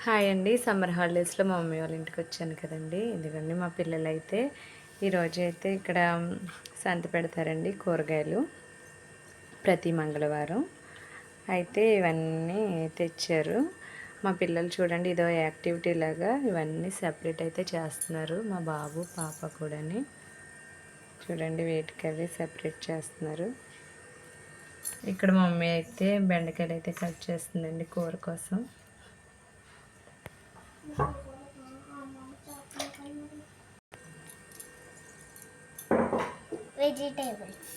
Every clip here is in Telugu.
హాయ్ అండి. సమ్మర్ హాలిడేస్లో మా మమ్మీ వాళ్ళ ఇంటికి వచ్చాను కదండి. ఎందుకండి మా పిల్లలైతే ఈరోజు అయితే ఇక్కడ సంత పెడతారండి కూరగాయలు ప్రతి మంగళవారం. అయితే ఇవన్నీ తెచ్చారు. మా పిల్లలు చూడండి ఇదో యాక్టివిటీ లాగా ఇవన్నీ సెపరేట్ అయితే చేస్తున్నారు. మా బాబు పాప కూడాని చూడండి వేటికవి సెపరేట్ చేస్తున్నారు. ఇక్కడ మా మమ్మీ అయితే బెండకాయలు అయితే కట్ చేస్తుందండి కూర కోసం. వెజిటేబుల్స్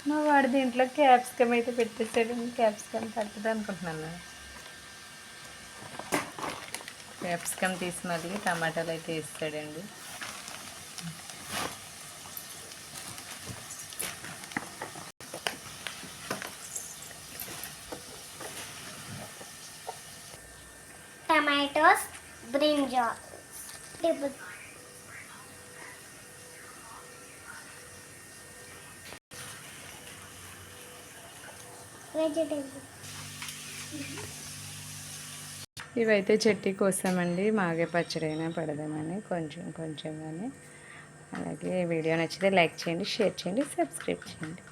మా వాడు దీంట్లో క్యాప్సికమ్ అయితే పెట్టేసాడు. క్యాప్సికమ్ తట్టదు అనుకుంటున్నాను. క్యాప్సికమ్ తీసి మళ్ళీ టమాటాలు అయితే వేస్తాడండి. టమాటోస్ బ్రింజాల్ వెజిటేబుల్ ఇవైతే చెట్టు కోసామండి. మాగే పచ్చడైనా పడదామని కొంచెం కానీ. అలాగే వీడియో నచ్చితే లైక్ చేయండి, షేర్ చేయండి, సబ్స్క్రైబ్ చేయండి.